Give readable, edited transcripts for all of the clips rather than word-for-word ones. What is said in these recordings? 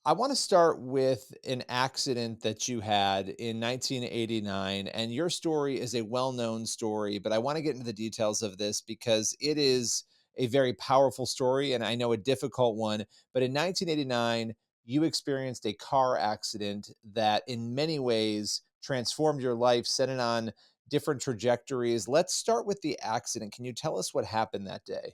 I want to start with an accident that you had in 1989. And your story is a well known story, but I want to get into the details of this because it is a very powerful story and I know a difficult one. But in 1989, you experienced a car accident that, in many ways, transformed your life, set it on different trajectories. Let's start with the accident. Can you tell us what happened that day?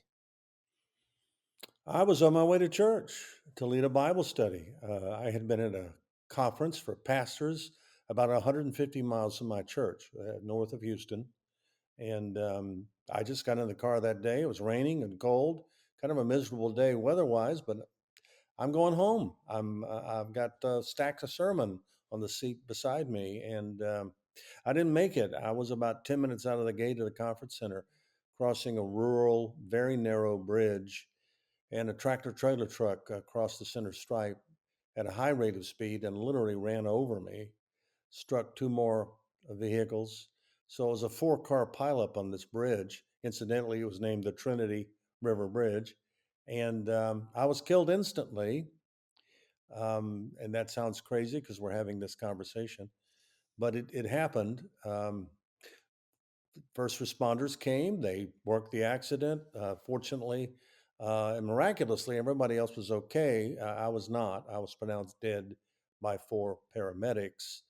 I was on my way to church to lead a Bible study. I had been at a conference for pastors about 150 miles from my church, north of Houston. And I just got in the car that day. It was raining and cold, kind of a miserable day weather-wise, but I'm going home. I've got stacks of sermon on the seat beside me, and I didn't make it. I was about 10 minutes out of the gate of the conference center, crossing a rural, very narrow bridge, and a tractor trailer truck crossed the center stripe at a high rate of speed and literally ran over me, struck two more vehicles. So it was a four-car pileup on this bridge. Incidentally, it was named the Trinity River Bridge. And I was killed instantly. And that sounds crazy because we're having this conversation, but it happened. First responders came, they worked the accident. Fortunately and miraculously, everybody else was okay. I was not. I was pronounced dead by four paramedics.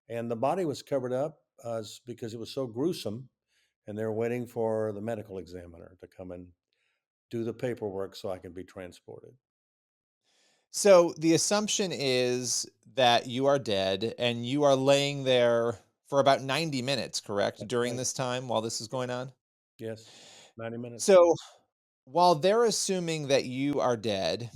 And the body was covered up because it was so gruesome. And they're waiting for the medical examiner to come and do the paperwork so I can be transported. So the assumption is that you are dead and you are laying there for about 90 minutes, correct? That's During right. this time while this is going on? Yes. 90 minutes. So while they're assuming that you are dead,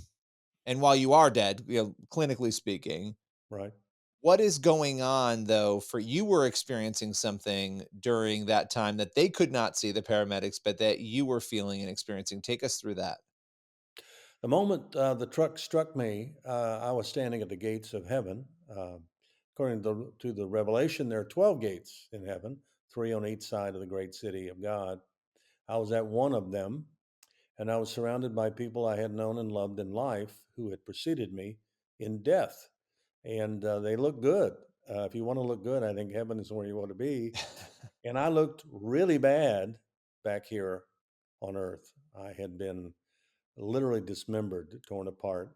and while you are dead, clinically speaking, Right. what is going on though for you were experiencing something during that time that they could not see, the paramedics, but that you were feeling and experiencing? Take us through that. The moment the truck struck me, I was standing at the gates of heaven. According to the Revelation, there are 12 gates in heaven, three on each side of the great city of God. I was at one of them, and I was surrounded by people I had known and loved in life who had preceded me in death. And they looked good. If you want to look good, I think heaven is where you want to be. And I looked really bad back here on earth. I had been literally dismembered, torn apart.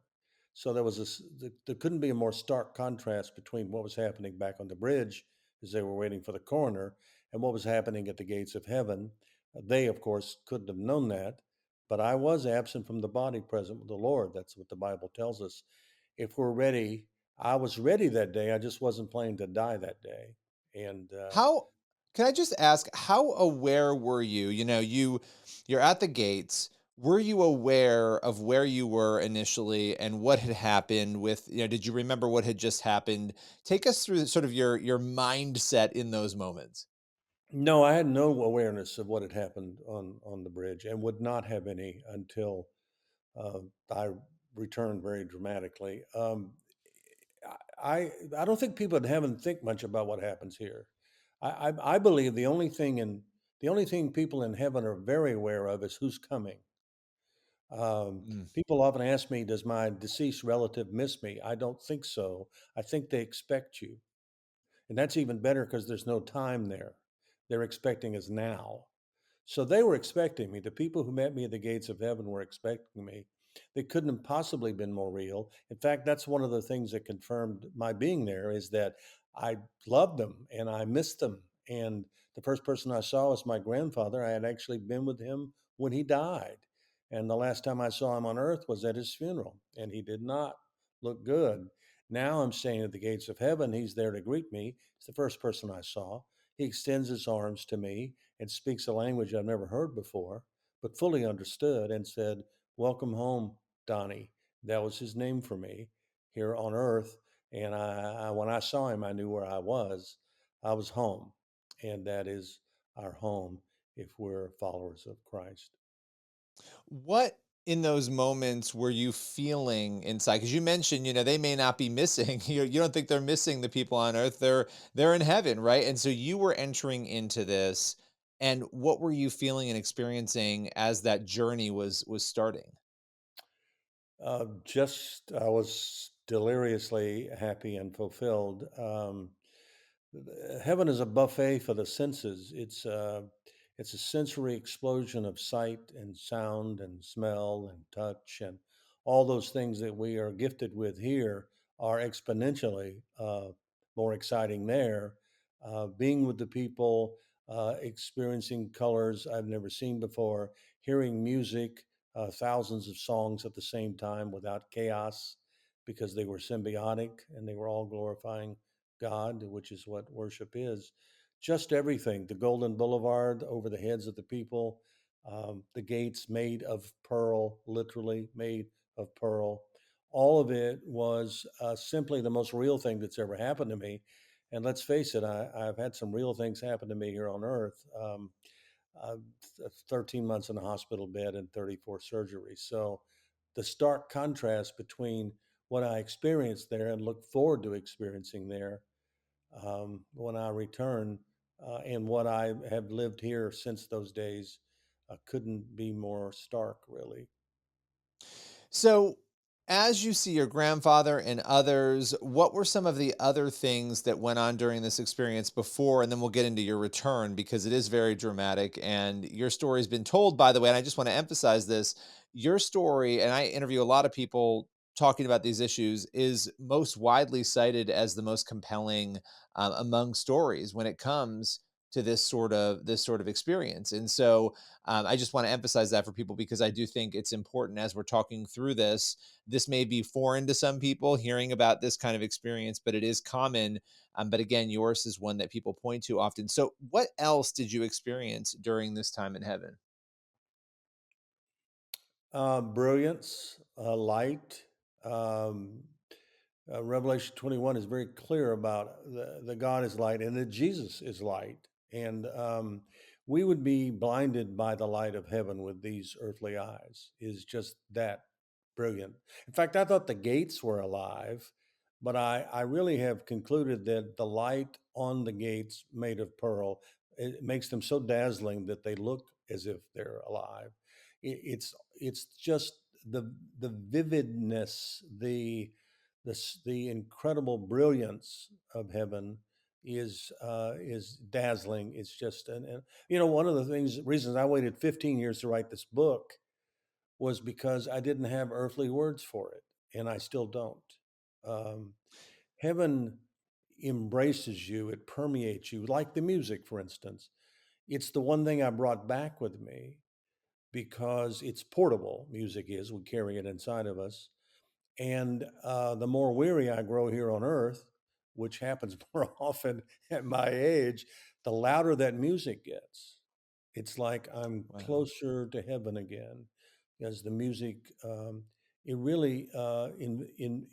So there couldn't be a more stark contrast between what was happening back on the bridge as they were waiting for the coroner and what was happening at the gates of heaven. They, of course, couldn't have known that, but I was absent from the body, present with the Lord. That's what the Bible tells us. If we're ready, I was ready that day. I just wasn't planning to die that day. And How can I just ask, how aware were you? You're at the gates. Were you aware of where you were initially and what had happened did you remember what had just happened? Take us through sort of your mindset in those moments. No, I had no awareness of what had happened on the bridge, and would not have any until I returned very dramatically. I don't think people in heaven think much about what happens here. I believe the only thing people in heaven are very aware of is who's coming. Mm. People often ask me, "Does my deceased relative miss me?" I don't think so. I think they expect you, and that's even better because there's no time there. They're expecting us now. So they were expecting me. The people who met me at the gates of heaven were expecting me. They couldn't have possibly been more real. In fact, that's one of the things that confirmed my being there is that I loved them and I missed them. And the first person I saw was my grandfather. I had actually been with him when he died. And the last time I saw him on earth was at his funeral, and he did not look good. Now I'm staying at the gates of heaven. He's there to greet me. He's the first person I saw. He extends his arms to me and speaks a language I've never heard before, but fully understood, and said, "Welcome home, Donnie." That was his name for me here on earth. And when I saw him, I knew where I was. I was home. And that is our home if we're followers of Christ. What in those moments were you feeling inside? Because you mentioned, they may not be missing. You don't think they're missing the people on earth. They're in heaven, right? And so you were entering into this. And what were you feeling and experiencing as that journey was starting? I was deliriously happy and fulfilled. Heaven is a buffet for the senses. It's a sensory explosion of sight and sound and smell and touch, and all those things that we are gifted with here are exponentially more exciting there. Being with the people, experiencing colors I've never seen before, hearing music, thousands of songs at the same time without chaos, because they were symbiotic and they were all glorifying God, which is what worship is. Just everything. The Golden Boulevard over the heads of the people, the gates made of pearl, literally made of pearl. All of it was simply the most real thing that's ever happened to me. And let's face it, I've had some real things happen to me here on earth. Uh, 13 months in a hospital bed and 34 surgeries. So the stark contrast between what I experienced there and look forward to experiencing there when I return, and what I have lived here since those days couldn't be more stark, really. So, as you see your grandfather and others, what were some of the other things that went on during this experience before? And then we'll get into your return because it is very dramatic. And your story has been told, by the way. And I just want to emphasize this, your story, and I interview a lot of people talking about these issues, is most widely cited as the most compelling among stories when it comes to this sort of experience. And so I just want to emphasize that for people because I do think it's important as we're talking through this. This may be foreign to some people hearing about this kind of experience, but it is common. But again, yours is one that people point to often. So, what else did you experience during this time in heaven? Brilliance, light. Um, Revelation 21 is very clear about the God is light and that Jesus is light. And we would be blinded by the light of heaven with these earthly eyes, is just that brilliant. In fact, I thought the gates were alive, but I really have concluded that the light on the gates made of pearl, it makes them so dazzling that they look as if they're alive. It's just the vividness, the incredible brilliance of heaven is dazzling. It's just and one of the reasons I waited 15 years to write this book was because I didn't have earthly words for it, and I still don't. Um, Heaven embraces you; it permeates you, like the music, for instance. It's the one thing I brought back with me because it's portable. Music is; we carry it inside of us, and the more weary I grow here on earth, which happens more often at my age, the louder that music gets. It's like I'm Wow. closer to heaven again, as the music, it really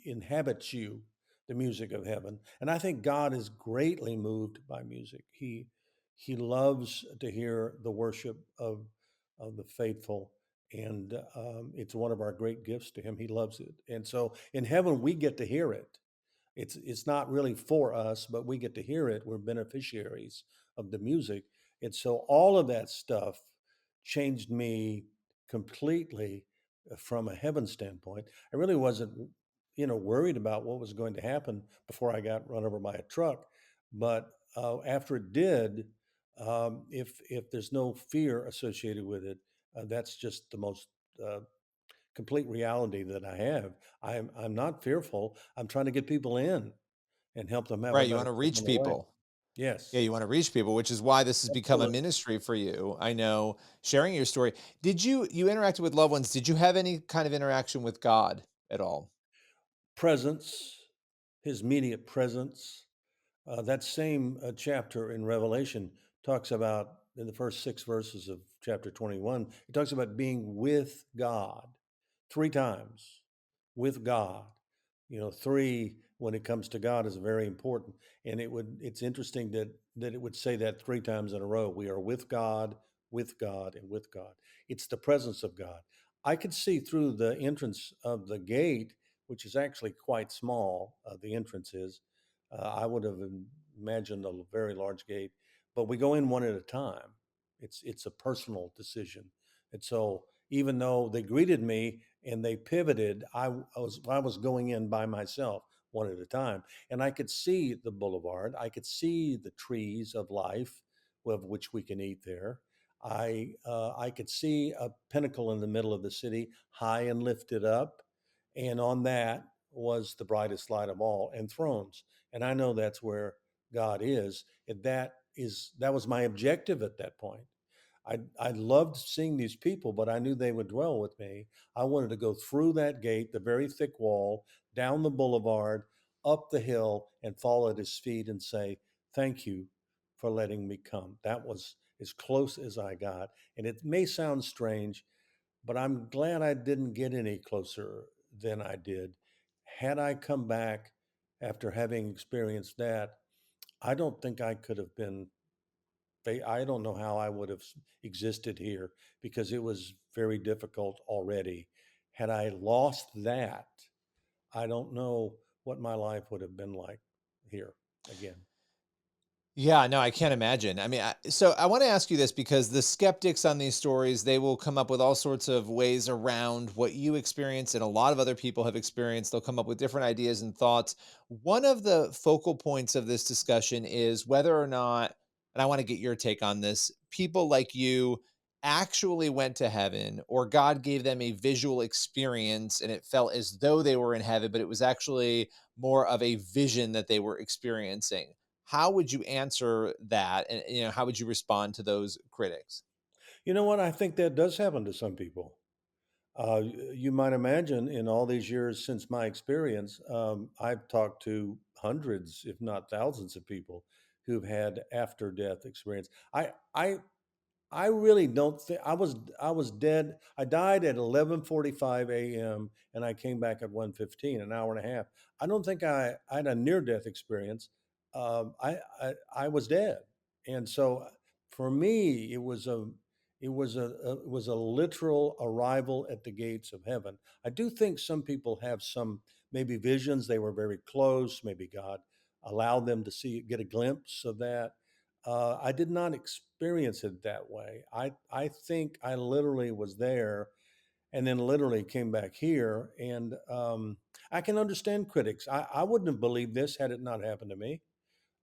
inhabits you, the music of heaven. And I think God is greatly moved by music. He loves to hear the worship of the faithful, and it's one of our great gifts to him. He loves it, and so in heaven we get to hear it. It's not really for us, but we get to hear it. We're beneficiaries of the music, and so all of that stuff changed me completely from a heaven standpoint. I really wasn't, worried about what was going to happen before I got run over by a truck, but after it did, if there's no fear associated with it, that's just the most uh, complete reality that I have. I'm not fearful. I'm trying to get people in and help them have a Right. You better want to life reach on the way. people. Yeah, Yes, you want to reach people, which is why this has become a absolutely. ministry for you. I know sharing your story. Did you interacted with loved ones? Did you have any kind of interaction with God at all? Presence, his immediate presence. That same chapter in Revelation talks about, in the first 6 verses of chapter 21, it talks about being with God three times, with God. Three when it comes to God is very important, and it's interesting that it would say that three times in a row. We are with God, and with God. It's the presence of God. I could see through the entrance of the gate, which is actually quite small. The entrance is. I would have imagined a very large gate, but we go in one at a time. It's a personal decision, and so even though they greeted me and they pivoted. I was going in by myself one at a time, and I could see the boulevard. I could see the trees of life, of which we can eat there. I could see a pinnacle in the middle of the city, high and lifted up, and on that was the brightest light of all, and thrones. And I know that's where God is, and that was my objective at that point. I loved seeing these people, but I knew they would dwell with me. I wanted to go through that gate, the very thick wall, down the boulevard, up the hill, and fall at his feet and say, "Thank you for letting me come." That was as close as I got. And it may sound strange, but I'm glad I didn't get any closer than I did. Had I come back after having experienced that, I don't think I could have been I don't know how I would have existed here because it was very difficult already. Had I lost that, I don't know what my life would have been like here again. Yeah, no, I can't imagine. I mean, so I want to ask you this because the skeptics on these stories, they will come up with all sorts of ways around what you experience and a lot of other people have experienced. They'll come up with different ideas and thoughts. One of the focal points of this discussion is whether or not, and I want to get your take on this, people like you actually went to heaven or God gave them a visual experience and it felt as though they were in heaven, but it was actually more of a vision that they were experiencing. How would you answer that? And, how would you respond to those critics? You know what? I think that does happen to some people. You might imagine in all these years since my experience, I've talked to hundreds, if not thousands, of people who've had after death experience. I really don't think I was dead. I died at 11:45 a.m. and I came back at 1:15, an hour and a half. I don't think I had a near death experience. I was dead, and so for me, it was a literal arrival at the gates of heaven. I do think some people have some maybe visions. They were very close. Maybe God allowed them to get a glimpse of that. I did not experience it that way. I think I literally was there and then literally came back here. And I can understand critics. I wouldn't have believed this had it not happened to me.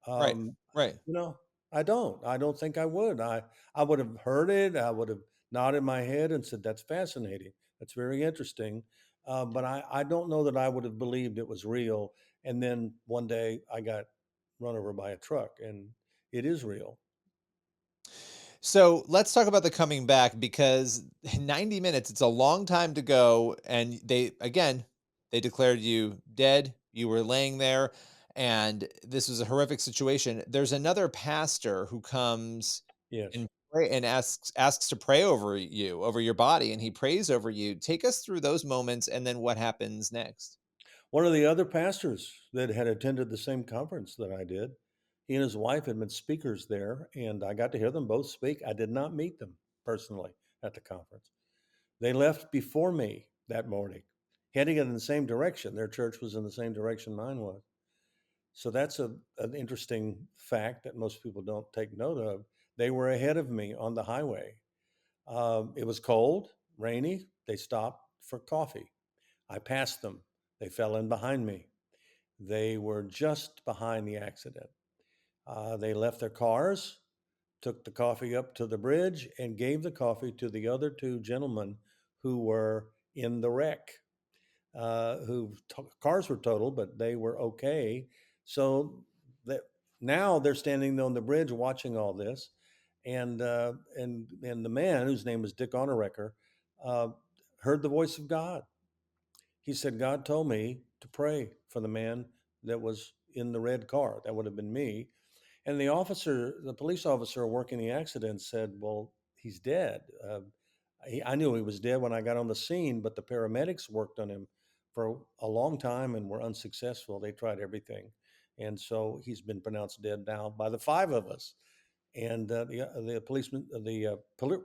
Right. Um, Right. you know, I don't. I don't think I would. I would have heard it. I would have nodded my head and said, "That's fascinating. That's very interesting." But I don't know that I would have believed it was real. And then one day I got run over by a truck, and it is real. So let's talk about the coming back because 90 minutes, it's a long time to go. And they declared you dead. You were laying there, and this was a horrific situation. There's another pastor who comes Yes. and and asks to pray over you, over your body, and he prays over you. Take us through those moments and then what happens next. One of the other pastors that had attended the same conference that I did, he and his wife had been speakers there, and I got to hear them both speak. I did not meet them personally at the conference. They left before me that morning, heading in the same direction. Their church was in the same direction mine was. So that's an interesting fact that most people don't take note of. They were ahead of me on the highway. It was cold, rainy. They stopped for coffee. I passed them. They fell in behind me. They were just behind the accident. They left their cars, took the coffee up to the bridge, and gave the coffee to the other two gentlemen who were in the wreck, cars were totaled, but they were okay. So that now they're standing on the bridge watching all this, and the man whose name was Dick Honorecker uh, heard the voice of God. He said, "God told me to pray for the man that was in the red car. That would have been me." And the police officer working the accident said, "Well, he's dead." I knew he was dead when I got on the scene, but the paramedics worked on him for a long time and were unsuccessful. They tried everything. And so he's been pronounced dead now by the five of us. And the policeman,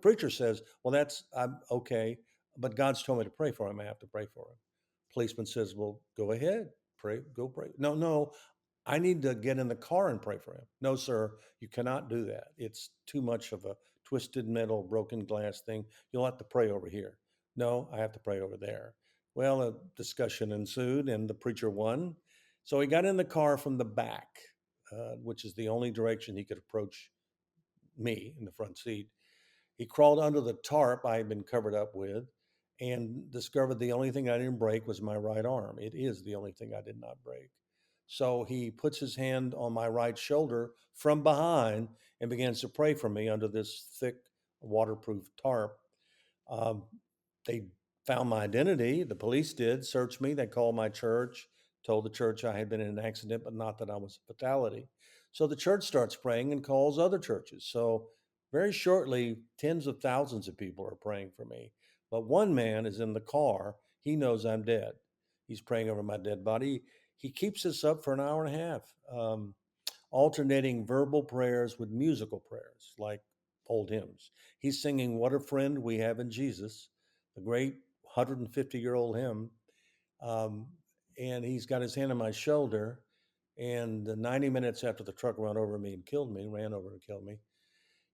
preacher says, "Well, that's I'm okay, but God's told me to pray for him. I have to pray for him." Policeman says, "Well, go ahead, pray, go pray." "No, no, I need to get in the car and pray for him." "No, sir, you cannot do that. It's too much of a twisted metal, broken glass thing. You'll have to pray over here." "No, I have to pray over there." Well, a discussion ensued, and the preacher won. So he got in the car from the back, which is the only direction he could approach me in the front seat. He crawled under the tarp I had been covered up with and discovered the only thing I didn't break was my right arm. It is the only thing I did not break. So he puts his hand on my right shoulder from behind and begins to pray for me under this thick waterproof tarp. Um, they found my identity. The police did search me. They called my church, told the church I had been in an accident, but not that I was a fatality. So the church starts praying and calls other churches. So very shortly, tens of thousands of people are praying for me. But one man is in the car. He knows I'm dead. He's praying over my dead body. He keeps this up for an hour and a half. Alternating verbal prayers with musical prayers, like old hymns. He's singing What a Friend We Have in Jesus, the great 150-year-old hymn. Um, and he's got his hand on my shoulder. And 90 minutes after the truck ran over me and killed me, ran over and killed me,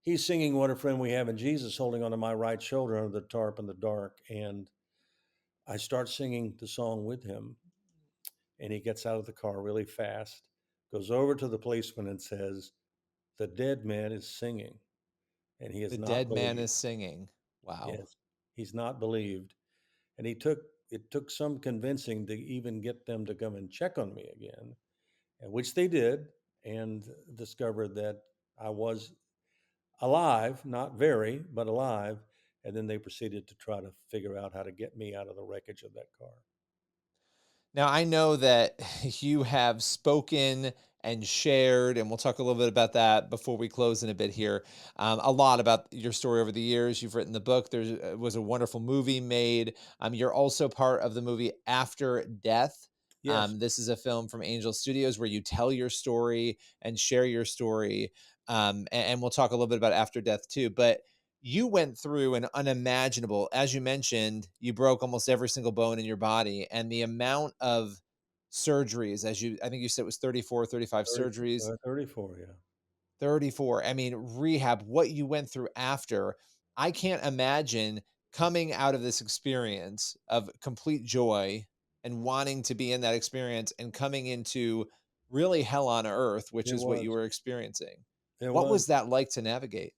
he's singing What a Friend We Have in Jesus, holding onto my right shoulder under the tarp in the dark. And I start singing the song with him. And he gets out of the car really fast, goes over to the policeman and says, "The dead man is singing, and he is The not dead man believed." is singing. Wow. Yes, he's not believed. And it took some convincing to even get them to come and check on me again, and which they did, and discovered that I was alive, not very, but alive. And then they proceeded to try to figure out how to get me out of the wreckage of that car. Now, I know that you have spoken and shared, and we'll talk a little bit about that before we close in a bit here. A lot about your story over the years. You've written the book. There was a wonderful movie made. You're also part of the movie After Death. Yes, This is a film from Angel Studios where you tell your story and share your story. And we'll talk a little bit about After Death too. But you went through an unimaginable, as you mentioned, you broke almost every single bone in your body, and the amount of surgeries, as you, I think you said it was 34, 35 surgeries. 34, yeah. 34, I mean, rehab, what you went through after. I can't imagine coming out of this experience of complete joy and wanting to be in that experience and coming into really hell on earth, which It is what was. you were experiencing. It What was. was that like to navigate?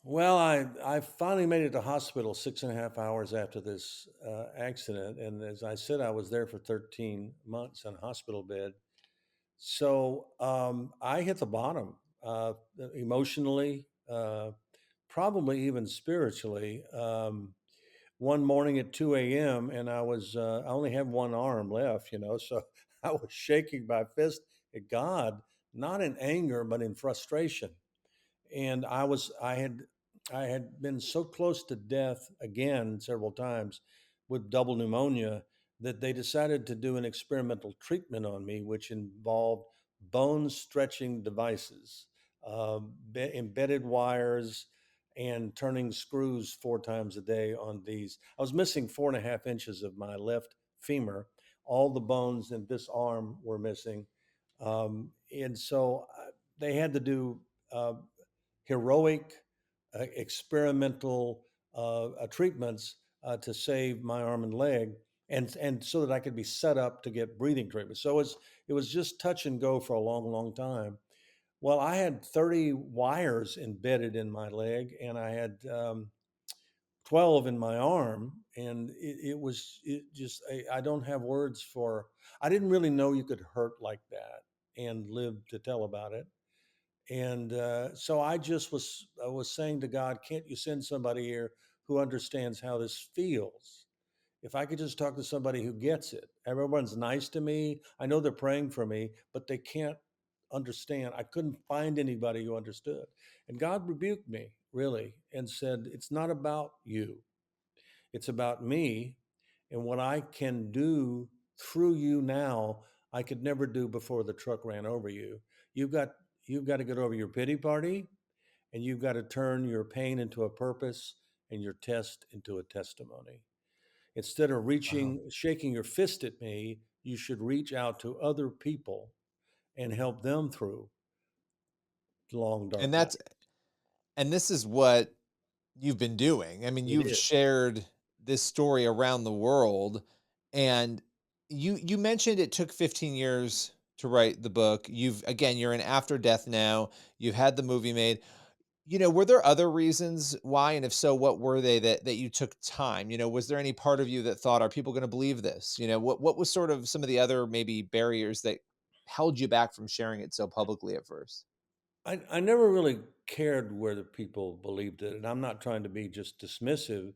Well, I finally made it to hospital 6.5 hours after this accident, and as I said, I was there for 13 months in a hospital bed. So I hit the bottom emotionally, probably even spiritually. One morning at 2 a.m., and I only had one arm left, so I was shaking my fist at God, not in anger, but in frustration. And I had been so close to death again several times with double pneumonia that they decided to do an experimental treatment on me, which involved bone stretching devices, embedded wires, and turning screws 4 times a day on these. I was missing 4.5 inches of my left femur. All the bones in this arm were missing. And so they had to do uh, heroic experimental treatments to save my arm and leg, and so that I could be set up to get breathing treatment. So it was just touch and go for a long, long time. Well, I had 30 wires embedded in my leg, and I had 12 in my arm, and it was it just I don't have words for. I didn't really know you could hurt like that and live to tell about it. And so I was saying to God, can't you send somebody here who understands how this feels? If I could just talk to somebody who gets it. Everyone's nice to me. I know they're praying for me, but they can't understand. I couldn't find anybody who understood. And God rebuked me, really, and said, it's not about you. It's about me and what I can do through you now I could never do before the truck ran over you. You've got you've got to get over your pity party, and you've got to turn your pain into a purpose and your test into a testimony. Instead of Wow. shaking your fist at me, you should reach out to other people and help them through long And dark that's nights. and this is what you've been doing. I mean, It you've is. shared. this story around the world. And you mentioned it took 15 years to write the book. You've again, you're in after death now. You've had the movie made. Were there other reasons why? And if so, what were they that you took time? Was there any part of you that thought, are people going to believe this? What was sort of some of the other maybe barriers that held you back from sharing it so publicly at first? I never really cared whether people believed it, and I'm not trying to be just dismissive.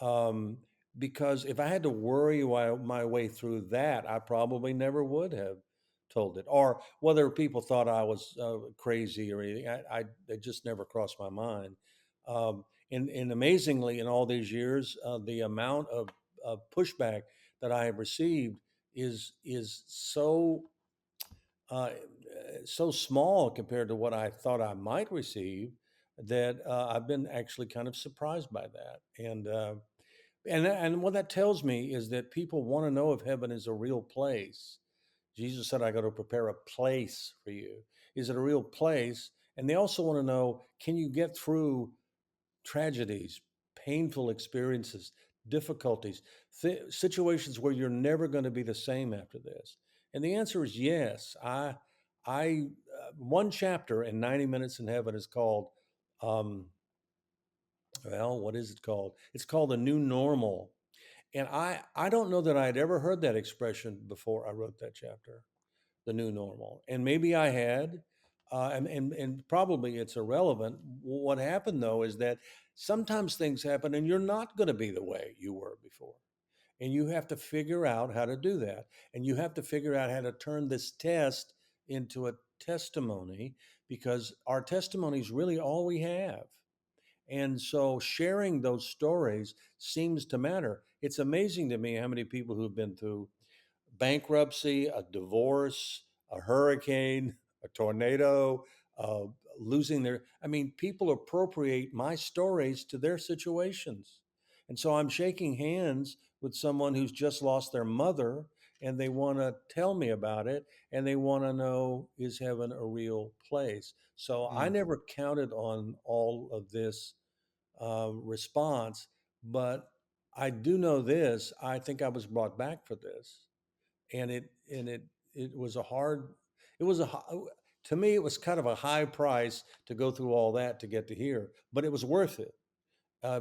um, because if I had to worry my way through that, I probably never would have told it. Or whether people thought I was crazy or anything, it just never crossed my mind. And amazingly, in all these years, the amount of pushback that I have received is uh, so small compared to what I thought I might receive that I've been actually kind of surprised by that. And what that tells me is that people want to know if heaven is a real place. Jesus said, I go to prepare a place for you. Is it a real place? And they also want to know, can you get through tragedies, painful experiences, difficulties, situations where you're never going to be the same after this? And the answer is yes. One chapter in 90 Minutes in Heaven is called, um, well, what is it called? It's called The New Normal. And I don't know that I'd ever heard that expression before I wrote that chapter, the new normal. And maybe I had, and probably it's irrelevant. What happened though is that sometimes things happen and you're not going to be the way you were before. And you have to figure out how to do that. And you have to figure out how to turn this test into a testimony, because our testimony is really all we have. And so sharing those stories seems to matter. It's amazing to me how many people who've been through bankruptcy, a divorce, a hurricane, a tornado, uh, losing their, I mean, people appropriate my stories to their situations. And so I'm shaking hands with someone who's just lost their mother and they want to tell me about it and they want to know, is heaven a real place? So I Mm. never counted on all of this response, but I do know this. I think I was brought back for this, and it was a hard. It was to me. It was kind of a high price to go through all that to get to here, but it was worth it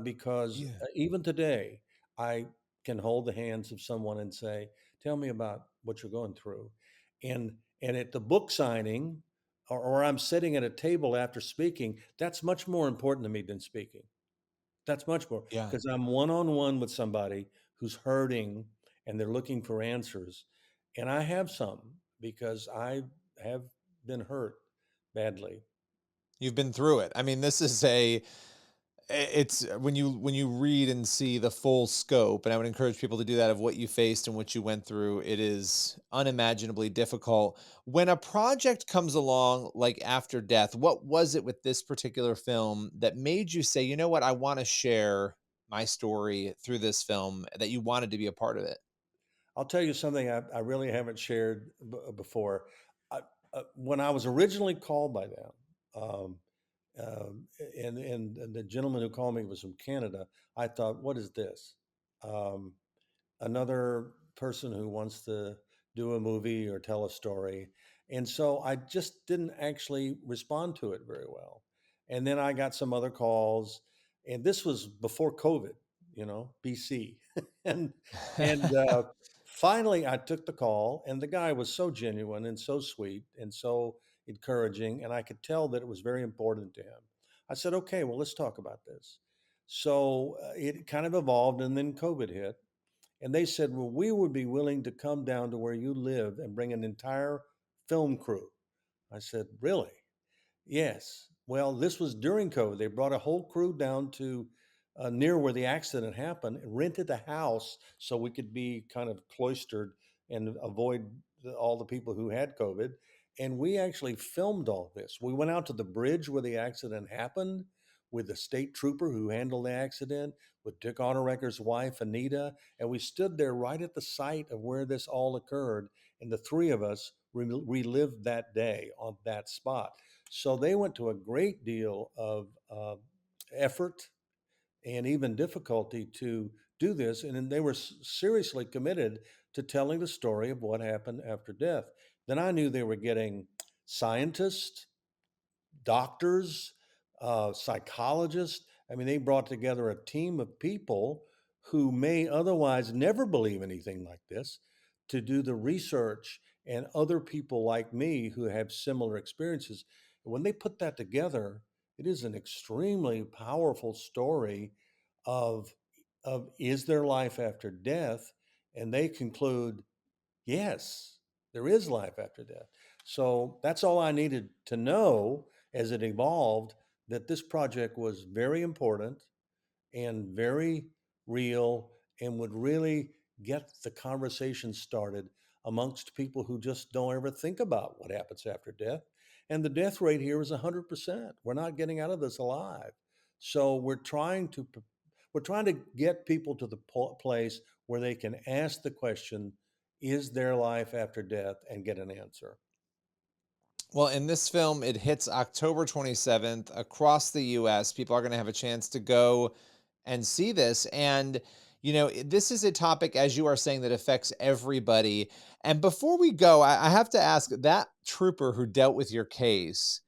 because Yeah. even today, I can hold the hands of someone and say, "Tell me about what you're going through," and at the book signing, or I'm sitting at a table after speaking. That's much more important to me than speaking. That's much more Yeah. because I'm one on one with somebody who's hurting and they're looking for answers. And I have some because I have been hurt badly. You've been through it. I mean, this is it's when you read and see the full scope, and I would encourage people to do that, of what you faced and what you went through. It is unimaginably difficult. When a project comes along like After Death, what was it with this particular film that made you say, you know what, I want to share my story through this film, that you wanted to be a part of it? I'll tell you something I really haven't shared before. I, when I was originally called by them, um, um, and the gentleman who called me was from Canada, I thought, what is this? Um, Another person who wants to do a movie or tell a story. And so I just didn't actually respond to it very well. And then I got some other calls, and this was before COVID, BC. and and finally, I took the call, and the guy was so genuine and so sweet and so encouraging, and I could tell that it was very important to him. I said, "Okay, well, let's talk about this." So it kind of evolved, and then COVID hit, and they said, well, we would be willing to come down to where you live and bring an entire film crew. I said, really? Yes. Well, this was during COVID. They brought a whole crew down to near where the accident happened, rented a house so we could be kind of cloistered and avoid all the people who had COVID. And we actually filmed all this. We went out to the bridge where the accident happened with the state trooper who handled the accident, with Dick Honorecker's wife, Anita. And we stood there right at the site of where this all occurred. And the three of us relived that day on that spot. So they went to a great deal of effort and even difficulty to do this, and then they were seriously committed to telling the story of what happened after death. Then I knew they were getting scientists, doctors, psychologists. I mean, they brought together a team of people who may otherwise never believe anything like this to do the research, and other people like me who have similar experiences. When they put that together, it is an extremely powerful story of is there life after death? And they conclude, yes, there is life after death. So that's all I needed to know as it evolved, that this project was very important and very real and would really get the conversation started amongst people who just don't ever think about what happens after death. And the death rate here is 100%. We're not getting out of this alive. So we're trying to get people to the place where they can ask the question, is there life after death, and get an answer. Well, in this film, it hits October 27th across the US. People are going to have a chance to go and see this. And, this is a topic, as you are saying, that affects everybody. And before we go, I have to ask that trooper who dealt with your case.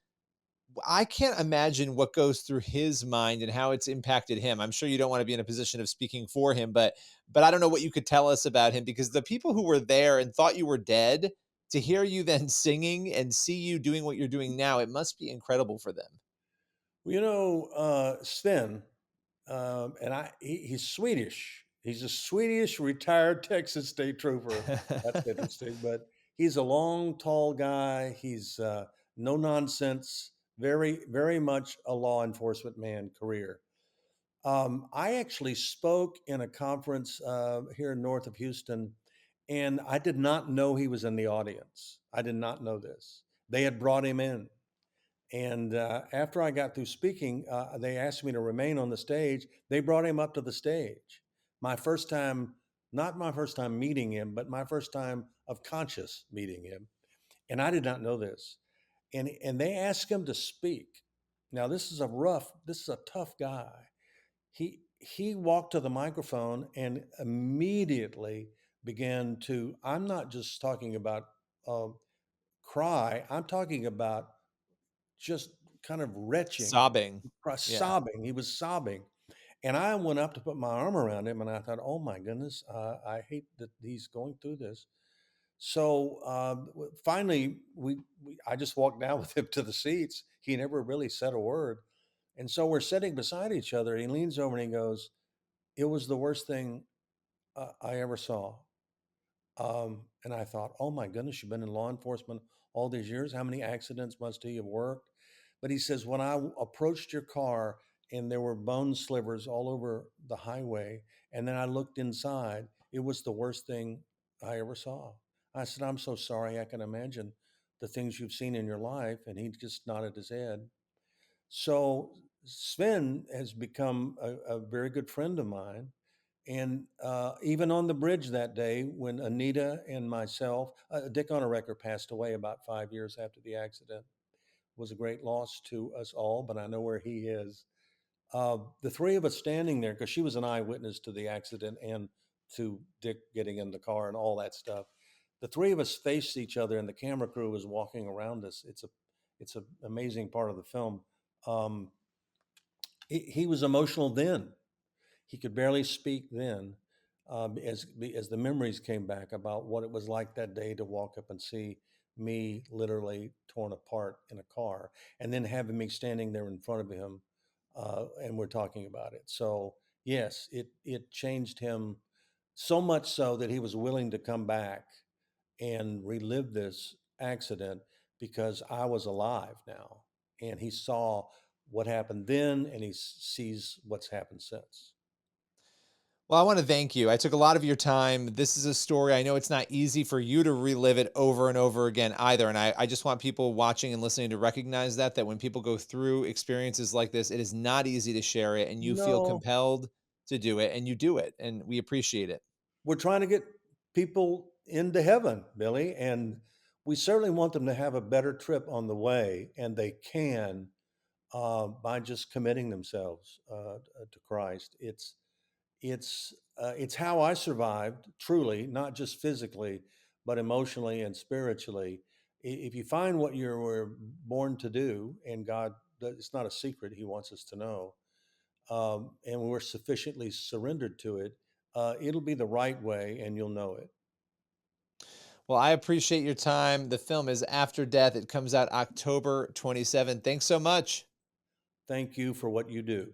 I can't imagine what goes through his mind and how it's impacted him. I'm sure you don't want to be in a position of speaking for him, but I don't know what you could tell us about him, because the people who were there and thought you were dead, to hear you then singing and see you doing what you're doing now, it must be incredible for them. Well, Sven, and he's Swedish. He's a Swedish retired Texas state trooper. That's interesting, but he's a long, tall guy. He's no nonsense, very, very much a law enforcement man career. I actually spoke in a conference here north of Houston, and I did not know he was in the audience. I did not know this. They had brought him in. And after I got through speaking, they asked me to remain on the stage. They brought him up to the stage. My first time, not my first time meeting him, but my first time of conscious meeting him. And I did not know this. And they asked him to speak. Now this is a tough guy. He walked to the microphone and immediately began to. I'm not just talking about uh, cry. I'm talking about just kind of retching, Sobbing. Yeah. sobbing. He was sobbing. And I went up to put my arm around him, and I thought, oh my goodness, I hate that he's going through this. So finally, I just walked down with him to the seats. He never really said a word. And so we're sitting beside each other. He leans over and he goes, it was the worst thing I ever saw. And I thought, oh my goodness, you've been in law enforcement all these years. How many accidents must he have worked? But he says, when I approached your car and there were bone slivers all over the highway, and then I looked inside, it was the worst thing I ever saw. I said, I'm so sorry. I can imagine the things you've seen in your life. And he just nodded his head. So Sven has become a very good friend of mine. And even on the bridge that day, when Anita and myself, Dick Onorecker passed away about 5 years after the accident, was a great loss to us all, but I know where he is. The three of us standing there, because she was an eyewitness to the accident and to Dick getting in the car and all that stuff. The three of us faced each other, and the camera crew was walking around us. It's an amazing part of the film. Um, he was emotional then. He could barely speak then, as the memories came back about what it was like that day to walk up and see me literally torn apart in a car, and then having me standing there in front of him, and we're talking about it. So yes, it changed him so much so that he was willing to come back and relive this accident because I was alive now, and he saw what happened then, and he sees what's happened since. Well, I want to thank you. I took a lot of your time. This is a story. I know it's not easy for you to relive it over and over again either. And I just want people watching and listening to recognize that when people go through experiences like this, it is not easy to share it. And you feel No, compelled to do it, and you do it. And we appreciate it. we're trying to get people into heaven, Billy, and we certainly want them to have a better trip on the way, and they can by just committing themselves to Christ. it's how I survived truly, not just physically, but emotionally and spiritually. If you find what you were born to do, and God, it's not a secret; He wants us to know, and we're sufficiently surrendered to it, it'll be the right way, and you'll know it. Well, I appreciate your time. The film is After Death. It comes out October 27th. Thanks so much. Thank you for what you do.